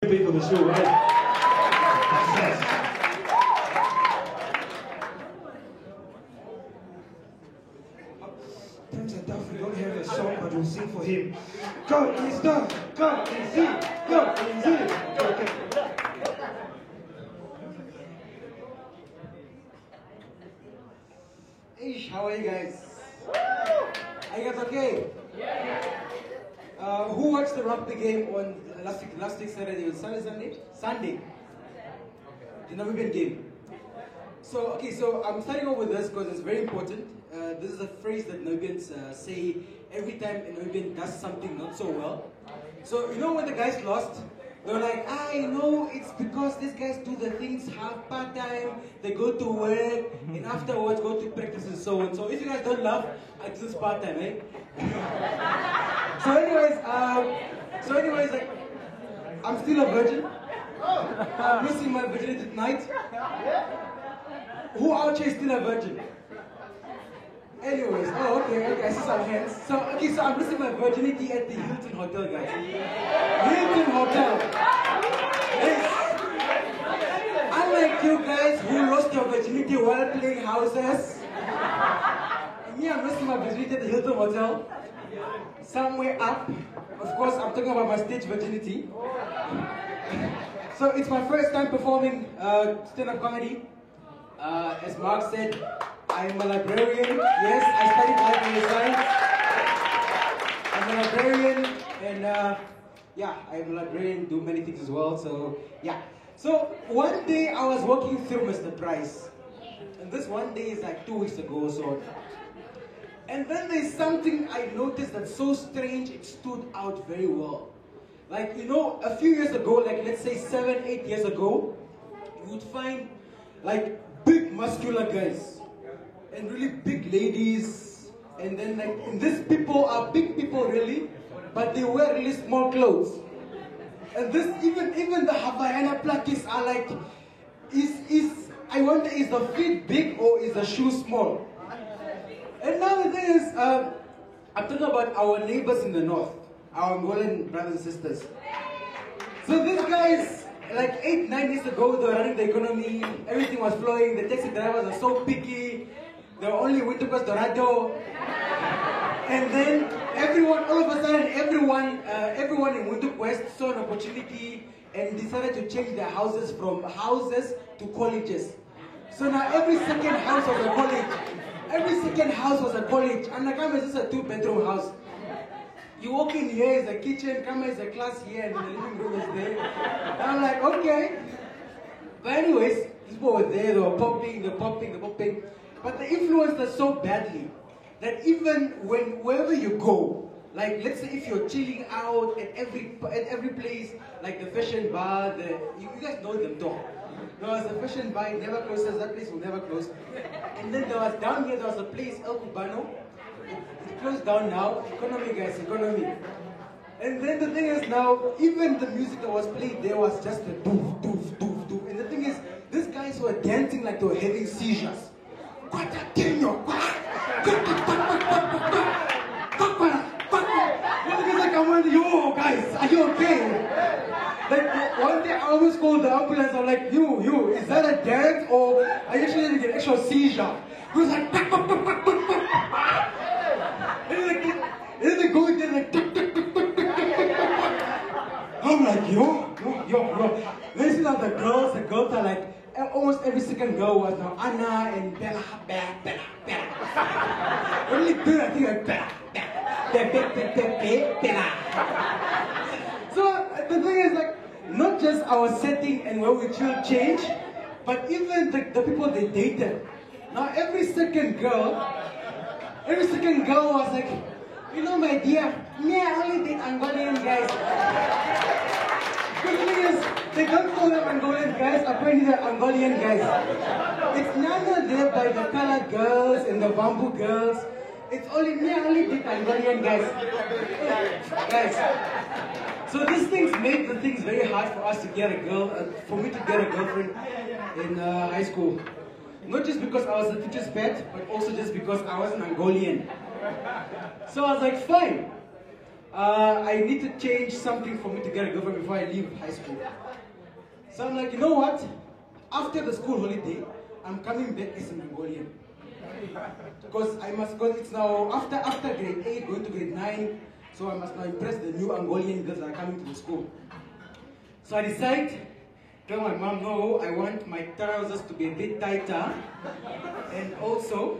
Pay for the show, right? Yes. Times are tough, we don't have a song, but we'll sing for him. Come, it's done. Come, easy. Come, easy. Okay. Ish, how are you guys? Are you guys okay? Who watched the rugby game on last week Saturday? Sunday? Sunday. The Namibian game. So I'm starting off with this because it's very important. This is a phrase that Namibians say every time a Namibian does something not so well. So you know when the guys lost, they're like, it's because these guys do the things half part-time, they go to work, and afterwards go to practice and so on. So if you guys don't laugh, I do this part-time, eh? So anyways, like, I'm still a virgin. I'm losing my virginity tonight. Who out here is still a virgin? Anyways, okay, I see some hands. So I'm losing my virginity at the Hilton Hotel, guys. Hilton Hotel. Yes. Unlike you guys who lost your virginity while playing houses, me, I'm losing my virginity at the Hilton Hotel. Somewhere up. Of course, I'm talking about my stage virginity. So it's my first time performing stand-up comedy. As Mark said, I'm a librarian. Yes, I studied library science. I'm a librarian, and I'm a librarian, do many things as well. So yeah. So one day I was walking through Mr. Price, and this one day is like 2 weeks ago or so. And then there's something I noticed that's so strange, it stood out very well. Like, you know, a few years ago, like let's say 7, 8 years ago, you would find like big muscular guys and really big ladies, and then like, and these people are big people really, but they wear really small clothes. And this, even the Havaiana plakis are like, I wonder, is the feet big or is the shoe small? And now the thing is, I'm talking about our neighbors in the north, our Angolan brothers and sisters. So these guys, like 8, 9 years ago, they were running the economy, everything was flowing, the taxi drivers are so picky, they were only winter across the radio. And then all of a sudden, everyone in Windhoek West saw an opportunity and decided to change their houses from houses to colleges. So now every second house was a college. Every second house was a college, and the camera is just a 2-bedroom house. You walk in here is a kitchen, camera is a class here, and the living room is there. And I'm like, okay. But anyways, people were there, they were popping. But they influenced us so badly that even wherever you go, like let's say if you're chilling out at every place, like the fashion bar, you guys know them though. There was a fashion bar, it never closes, that place will never close. And then down here there was a place, El Cubano. It closed down now. Economy, guys, economy. And then the thing is now, even the music that was played there was just a doof, doof, doof, doof. And the thing is, these guys were dancing like they were having seizures. And the thing is like, I'm like, yo, guys, are you okay? Like, one day I almost called the ambulance, I'm like, you, is that a dance or are you actually getting an actual seizure? He was like, and then they go in there like, I'm like, yo. Then you see now the girls are like, almost every second girl was now Anna and Bella. Only Bella, I think like Bella. So the thing is like, not just our setting and where we chill change, but even the people they dated. Now every second girl was like, you know my dear, me I only date Angolan guys. The thing is, they don't call them Angolan guys, apparently they're Angolan guys. It's none there by the colored girls and the bamboo girls. It's only me, I only date Angolan guys. Guys. So these things made the things very hard for us to get a girl, for me to get a girlfriend in high school. Not just because I was a teacher's pet, but also just because I was an Angolian. So I was like, fine. I need to change something for me to get a girlfriend before I leave high school. So I'm like, you know what? After the school holiday, I'm coming back as an Angolian. Because it's now after grade 8, going to grade 9, so I must now impress the new Angolian girls that are coming to the school. So I decide, tell my mom, no, I want my trousers to be a bit tighter. And also,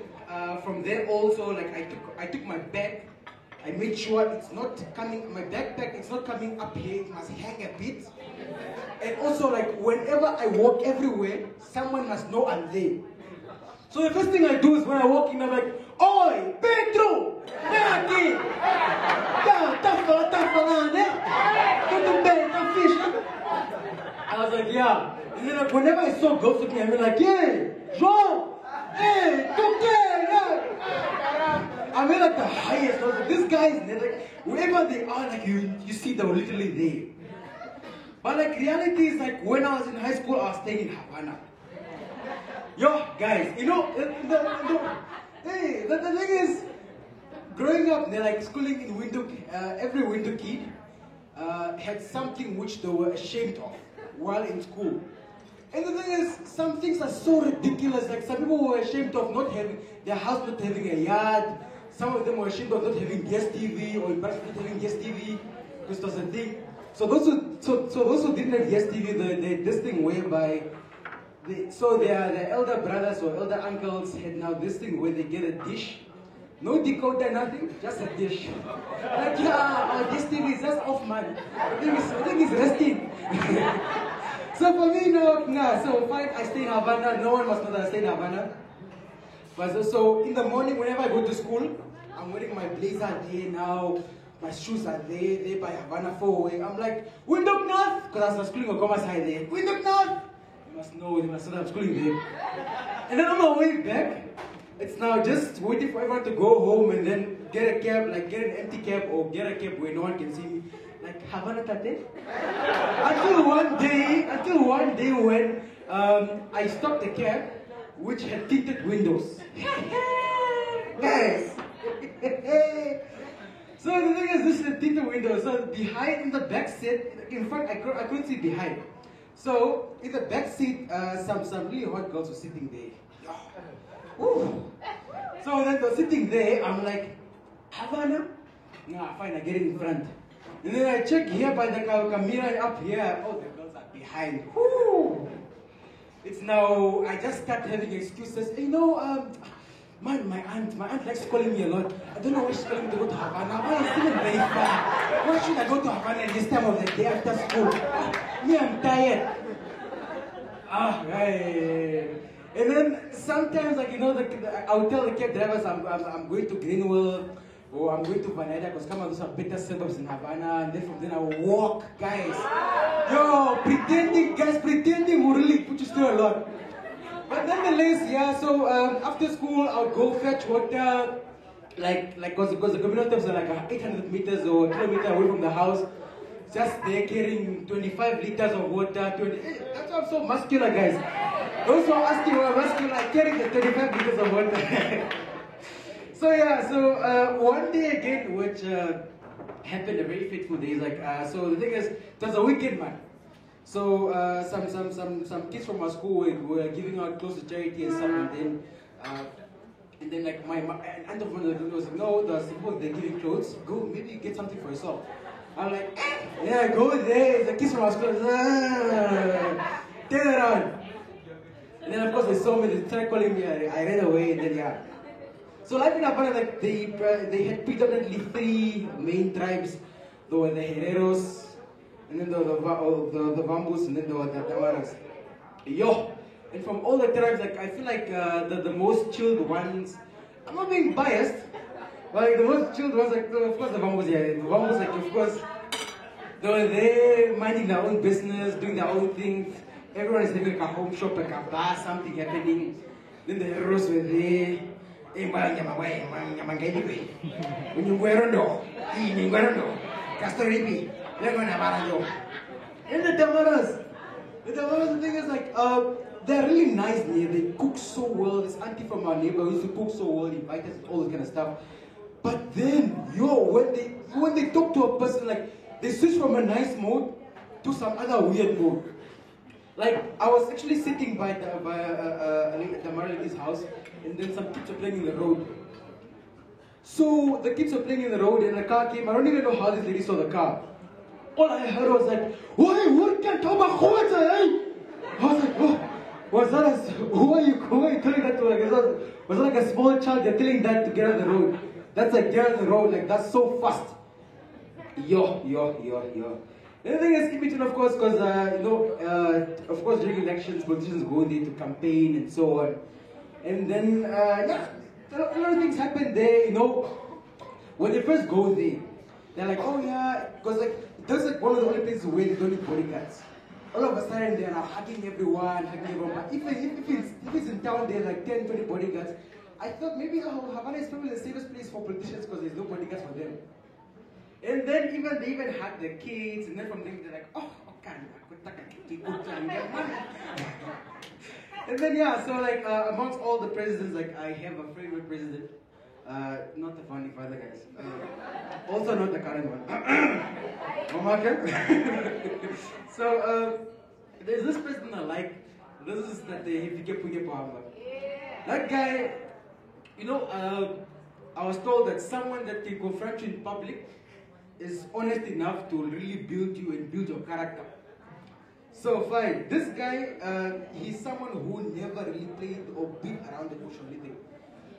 from there also, like I took my bag, I made sure it's not coming, my backpack, it's not coming up here, it must hang a bit. And also, like, whenever I walk everywhere, someone must know I'm there. So the first thing I do is when I walk in, I'm like, Oi, Pedro! Vem aqui! I was like, yeah. And then, like, whenever I saw girls looking at me, like, hey, João! Hey, I mean, like, the highest. I was like, these guys, like, wherever they are, like, you see them literally there. But, like, reality is, like, when I was in high school, I was staying in Havana. Yo, guys, you know, hey, the thing is, growing up, they're like schooling in Windhoek, every Windhoek kid had something which they were ashamed of while in school. And the thing is, some things are so ridiculous, like some people were ashamed of not having, their house not having a yard, some of them were ashamed of not having gas TV, or embarrassed not having gas TV, because it was a thing. So those who didn't have gas TV, they had this thing whereby, their elder brothers or elder uncles had now this thing where they get a dish. No decoder, nothing, just a dish. Like, yeah, this TV is just off, man. The thing is resting. So for me, so fine, I stay in Havana. No one must know that I stay in Havana. But so in the morning, whenever I go to school, I'm wearing my blazer there now. My shoes are there by Havana 4-way. I'm like, Windhoek North, because I was schooling at Commerce High there. Windhoek North! They must know that I'm schooling there. And then on my way back, it's now just waiting for everyone to go home and then get a cab, like get an empty cab or get a cab where no one can see me. Like, Havana Tate? Until one day when I stopped the cab, which had tinted windows. Guys! So the thing is, this is a tinted window. So behind, in the back seat, in fact, I couldn't see behind. So in the back seat, some really hot girls were sitting there. Woo. So then they're sitting there. I'm like, Havana? Nah, fine. I get it in front. And then I check here by the camera up here. Oh, the girls are behind. Woo. It's now. I just start having excuses. You know, man, my aunt likes calling me a lot. I don't know why she's calling me to go to Havana. Why is it very far? Why should I go to Havana at this time of the day after school? Me, I'm tired. Right. And then sometimes, like, you know, I'll tell the cab drivers I'm going to Greenville or I'm going to Vanada because come on, those are better suburbs in Havana. And then from then I will walk, guys. Yo, pretending will really put you through a lot. But nonetheless, yeah, so after school, I'll go fetch water, because the communal taps are like 800 meters or a kilometer away from the house. Just there carrying 25 liters of water. That's why I'm so muscular, guys. Also asking why I'm muscular, I carry the 25 liters of water. So yeah, so one day again, which happened a very fateful day, like, so the thing is, it was a weekend, man. So some kids from our school were giving out clothes to charity and stuff, and then like my aunt of one of the was like, no, they're giving clothes. Go, maybe you get something for yourself. I'm like, yeah, go there. The kids from our school, turn around. And then of course they saw me. They started calling me. I ran away, and then yeah. So life in Havana, like they had predominantly 3 main tribes. There were the Hereros, and then the Vambus, and then there were the Tamaras. Yo, and from all the tribes, like I feel like the most chilled ones. I'm not being biased, but like the most chilled ones, like of course the Vambus. Yeah, the Vambus, like of course, they were there minding their own business, doing their own things. Everyone is having like a home shop, like a bar, something happening. Then the Hereros were there. And the Tamaras, the thing is like, they're really nice there. They cook so well. This auntie from our neighbor used to cook so well, invite us, all this kind of stuff. But then, yo, when they talk to a person, like, they switch from a nice mode to some other weird mode. Like, I was actually sitting by the Mari's house, and then some kids were playing in the road. So, the kids were playing in the road, and the car came. I don't even know how this lady saw the car. All I heard was like, "What can talk about?" I was like, "Oh, who are you telling that to?" Like, was that like a small child? They're telling that to get on the road. That's like get on the road. Like that's so fast. Yo. The thing is, keep it in, of course, because of course, during elections, politicians go there to campaign and so on. And then, yeah, a lot of things happen there. When they first go there, they're like, oh yeah, because like that's like one of the only places where they don't need bodyguards. All of a sudden, they're like hugging everyone. But if it's in town, they're like 10, 20 bodyguards. I thought maybe Havana is probably the safest place for politicians because there's no bodyguards for them. And then they even hug the kids, and then from them they're like, oh, okay. And then yeah, so like amongst all the presidents, like I have a favorite president, not the founding father guys, also not the current one. So there's this president I like. This is that Hifike Punye Pohamba. That guy, I was told that someone that can confront you in public is honest enough to really build you and build your character. So fine, this guy, he's someone who never really played or beat around the bush or anything.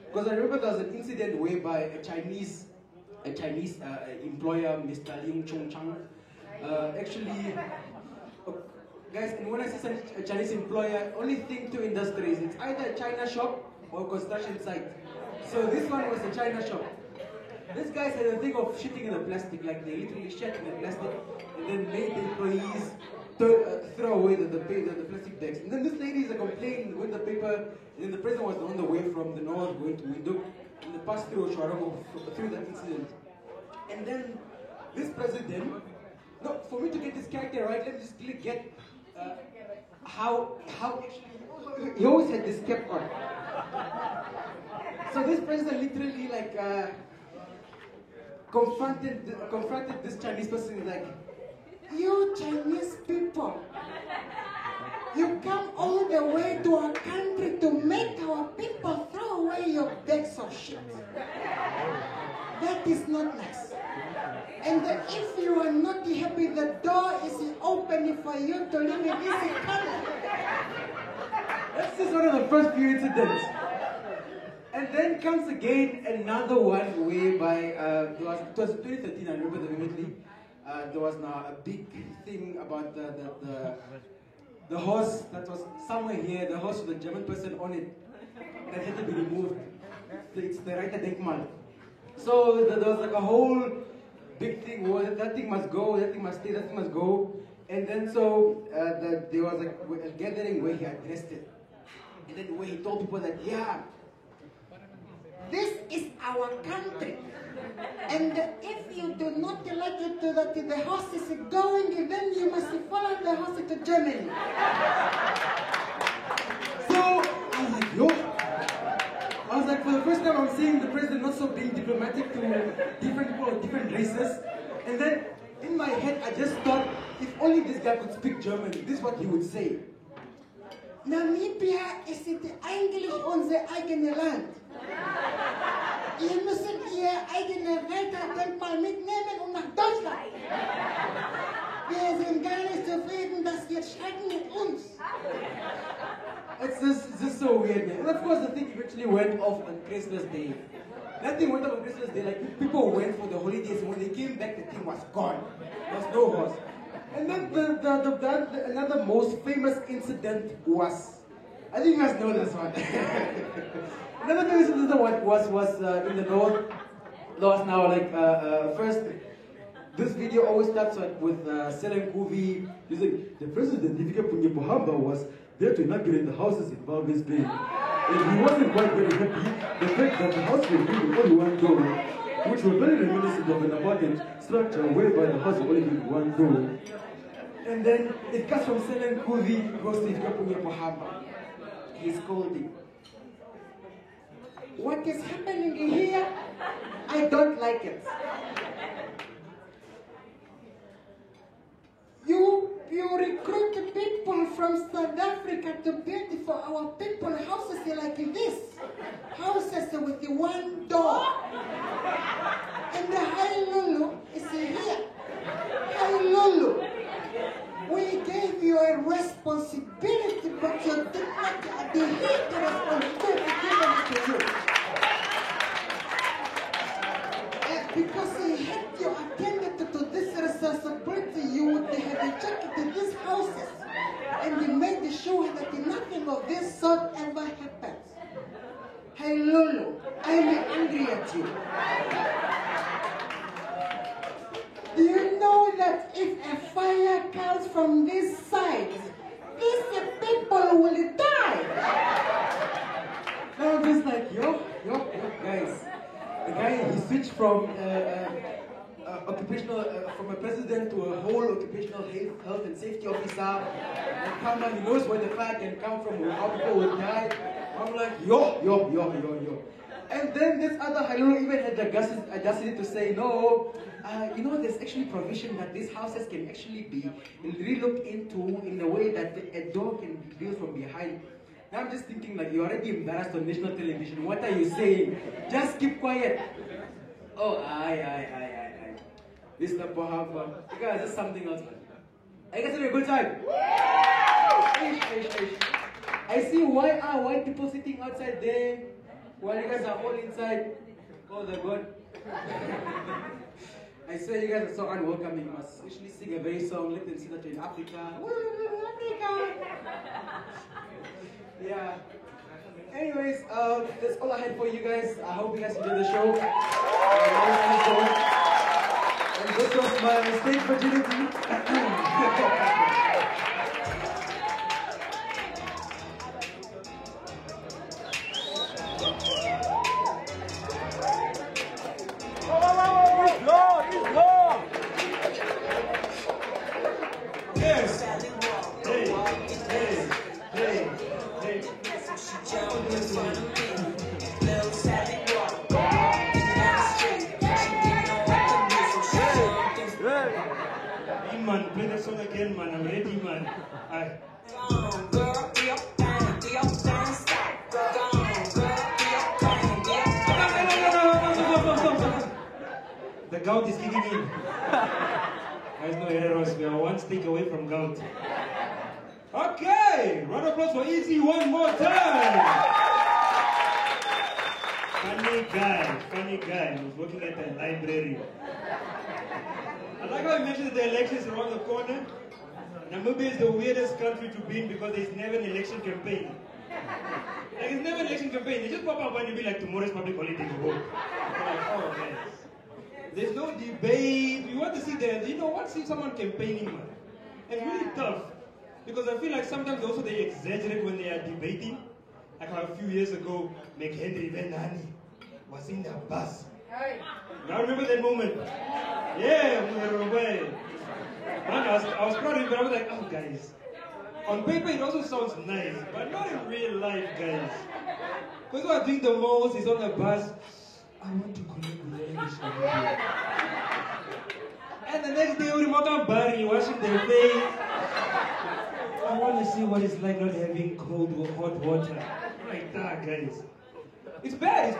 Because I remember there was an incident whereby a Chinese employer, Mr. Ling Chong Chang, actually, guys, and when I say a Chinese employer, only think two industries. It's either a China shop or construction site. So this one was a China shop. This guy had a thing of shitting in the plastic, like they literally shit in the plastic and then made the employees throw away the plastic bags. And then this lady is complaining with the paper, and then the president was on the way from the north going to Windhoek, and they passed through Shwarongo through that incident. And then this president, no, for me to get this character right, let me just really get how actually, he always had this cap on. So this president literally like confronted this Chinese person like, you Chinese people, you come all the way to our country to make our people throw away your bags of shit. That is not nice. And if you are not happy, the door is open for you to live in this country. That's just one of the first few incidents. And then comes again another one whereby it was 2013, I remember vividly. There was now a big thing about the horse that was somewhere here, the horse with a German person on it that had to be removed. It's the Reiter Denkmal. So there was like a whole big thing where that thing must go, that thing must stay, that thing must go. And then so there was like a gathering where he addressed it. And then where he told people that, yeah, this is our country. And if you do not like it that the horse is going, then you must follow the horse to Germany. So I was like, yo. I was like, for the first time I'm seeing the president not so being diplomatic to different people of different races. And then in my head I just thought, if only this guy could speak German, this is what he would say. Namibia ist eigentlich unser eigenes Land. Ihr müsst ihr eigene Reiterdenkmal mitnehmen und nach Deutschland. Wir sind gar nicht zufrieden, dass wir streiten mit uns. It's just so weird, man. And of course, the thing eventually went off on Christmas Day. That thing went off on Christmas Day. Like people went for the holidays, and when they came back, the thing was gone. There was no horse. And then another most famous incident was, I think you guys know this one. Another famous incident was in the north. There was now like first. This video always starts with Selen Kuvi. He's like, the president, Hifike Punye Pohamba, was there to inaugurate the houses in Walvis Bay. And he wasn't quite very happy the fact that the house was built with only one door, which was very reminiscent of an apartment structure whereby the house was only with one door. And then it comes from Selen Kuvi, goes to Hifike Punye Pohamba. He's scolding. What is happening here I don't like it. You recruit people from South Africa to build for our people houses like this. Houses with the one door. And the High Lulu is here. High Lulu. We gave you a responsibility, but you did not adhere the responsibility given to you. Because had you attended to this responsibility, you would have checked these houses and you made sure that nothing of this sort ever happens. Hey Lulu, I'm angry at you. Do you know that if a fire comes from this side, these people will die? Now I'm just like, yo, guys. The guy, he switched from from a president to a whole occupational health and safety officer. And come on, he knows where the fire can come from, how people will die. I'm like, yo. And then this other Halulu even had the audacity to say, no, you know, there's actually provision that these houses can actually be re-looked into in a way that a door can be built from behind. Now I'm just thinking, like, you're already embarrassed on national television. What are you saying? Just keep quiet. Oh, aye. Mr. Pohapa. You guys, that's something else, man. Are you guys having a good time? I see why are white people sitting outside there while you guys are all inside. Oh, they're good. I swear you guys are so unwelcoming. You must actually sing a very song. Let them see that you're in Africa. Africa! Yeah. Anyways, that's all I had for you guys. I hope you guys enjoyed the show. And this was my stage virginity. Man, play that song again, man. I'm ready, man. Aye. The gout is kicking in. Guys, no errors. We are one stick away from gout. Okay, round of applause for Easy one more time. Funny guy who's working at the library. I like how you mentioned that the election is around the corner. Namibia is the weirdest country to be in because there's never an election campaign. Like, it's never an election campaign. They just pop up and you be like, tomorrow's public holiday to vote. Like, oh man. There's no debate. You want to see see someone campaigning, man. It's really tough. Because I feel like sometimes also they exaggerate when they are debating. Like how a few years ago, McHenry Venani was in the bus. Now remember that moment? Yeah, I was proud of it, but I was like, oh guys. On paper it also sounds nice, but not in real life, guys. Because what I think the most is on the bus, I want to connect with English. And the next day we walk on Barry, washing their face. I want to see what it's like not having cold or hot water. Like that, guys. It's bad.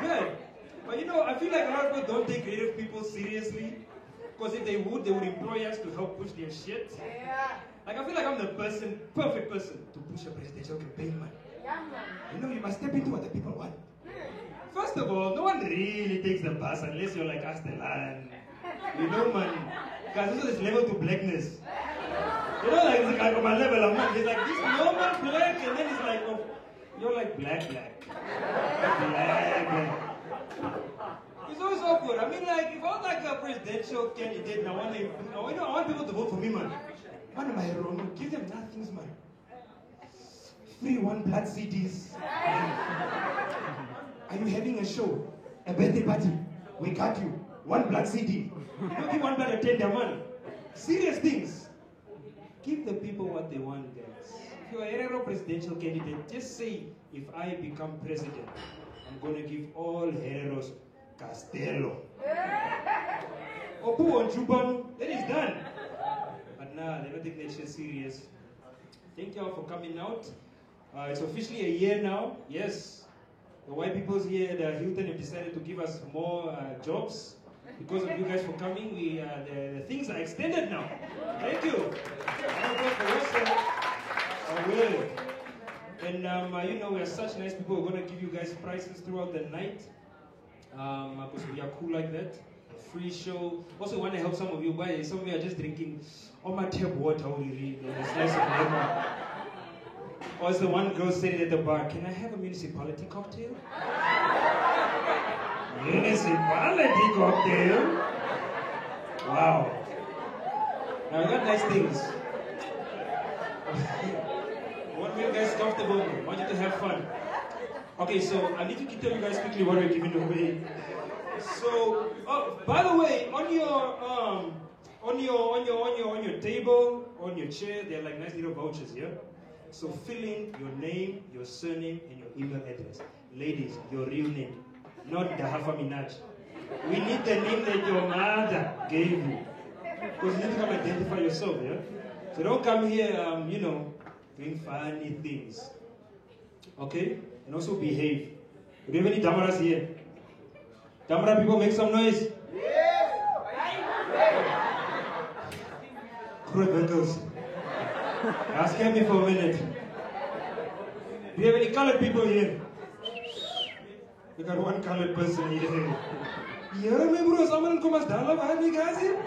But you know, I feel like a lot of people don't take creative people seriously. Because if they would employ us to help push their shit. Yeah. Like, I feel like I'm the perfect person to push a presidential campaign, man. Yeah, man. You know, you must step into what the people want. First of all, no one really takes the bus unless you're like Astelan. You know, man. Because this is level to blackness. You know, like, it's like on my level, I'm not. It's like this normal black, and then it's like, oh, you're like black. Black. It's always awkward. I mean, like, if I was like a presidential candidate and I want people to vote for me, man. What am I wrong? Give them nothings, man. Free one blood CDs. Are you having a show? A birthday party? We got you. One blood CD. You don't give one blood a tender, man. Serious things. Give the people what they want, guys. If you're a Herero presidential candidate, just say, if I become president, I'm going to give all Hereros Castello. Opu on Juban, then it's done. But nah, never take that shit serious. Thank you all for coming out. It's officially a year now. Yes, the white people's here at Hilton have decided to give us more jobs. Because of you guys for coming, the things are extended now. Thank you. And you know, we are such nice people. We're going to give you guys prizes throughout the night. Because we are cool like that. Free show. Also, want to help some of you by some of you are just drinking on my tap water only. It's nice and lemon. Or as the one girl sitting at the bar, can I have a municipality cocktail? Municipality cocktail? Wow. Now we got nice things. I want to make you guys comfortable. I want you to have fun. Okay, so I need to tell you guys quickly what we're giving away. So, oh, by the way, on your table, on your chair, there are like nice little vouchers, yeah? So fill in your name, your surname, and your email address. Ladies, your real name, not Dahafa Minaj. We need the name that your mother gave you. Because you need to come identify yourself, yeah? So don't come here, you know, doing funny things. Okay? And also behave. Do you have any Damaras here? Damara people, make some noise. Girls. Scare me for a minute. Do you have any colored people here? We got one colored person here. Yeah, my bro, someone come as Dala, guys here.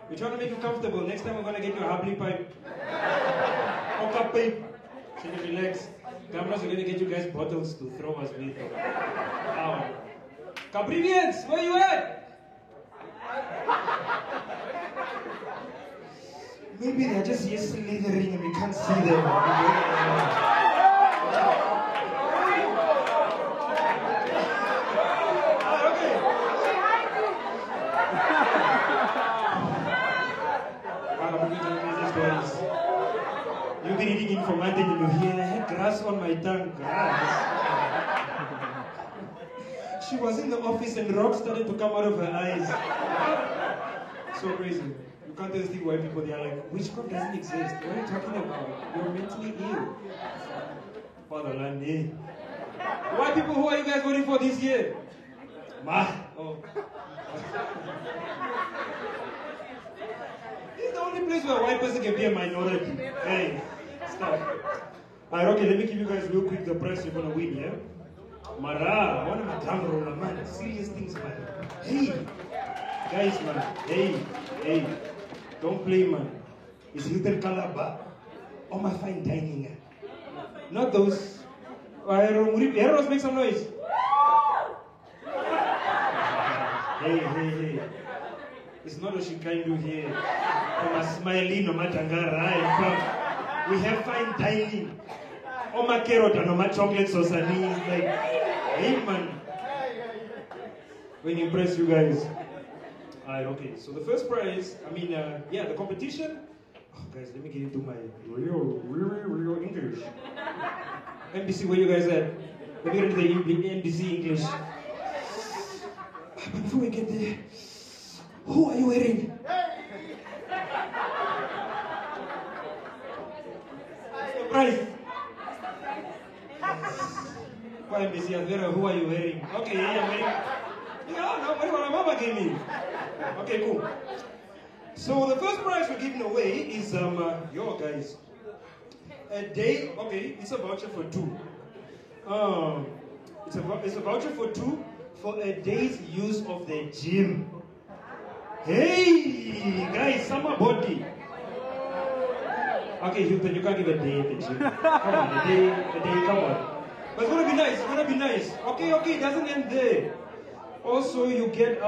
We're trying to make you comfortable. Next time we're gonna get you a habli pipe. Or cup pipe. So you can relax. Cameras are gonna get you guys bottles to throw us with. Caprivians, where you at? Maybe they're just here slithering and we can't see them. You've been eating informatic and you hear, I had grass on my tongue. Grass. She was in the office and rocks started to come out of her eyes. So crazy. You can't just think white people, they are like, witchcraft doesn't exist. What are you talking about? You're mentally ill. Fatherland, eh? White people, who are you guys voting for this year? Ma. Oh. This is the only place where a white person can be a minority. Hey, stop. Alright, okay, let me give you guys real quick the prize you're gonna win, yeah? Mara, one of my drum roller, man. Serious things, man. Hey, guys, man. Hey. Don't play, man. It's Hilton Calabar. Oh, my fine dining. Not those. Heroes, make some noise. Hey. It's not what she can do here. From a smiling, no matter right? We have fine dining. Oh, my carrot and my chocolate sauce and like, hey, man. When you impress you guys. Alright, okay. So the first prize, the competition. Oh, guys, let me get into my real English. NBC, where you guys at? Let me get into the NBC English. But before we get there, who are you wearing? Prize. Who are you wearing? Okay, I'm wearing. No, what my mama gave me. Okay, cool. So the first prize we're giving away is guys. A day. Okay, it's a voucher for two. It's a voucher for two for a day's use of the gym. Hey, guys, summer body. Okay, Hilton, you can't give a day at the gym. Come on, a day, come on. But it's gonna be nice, Okay, it doesn't end there. Also, you get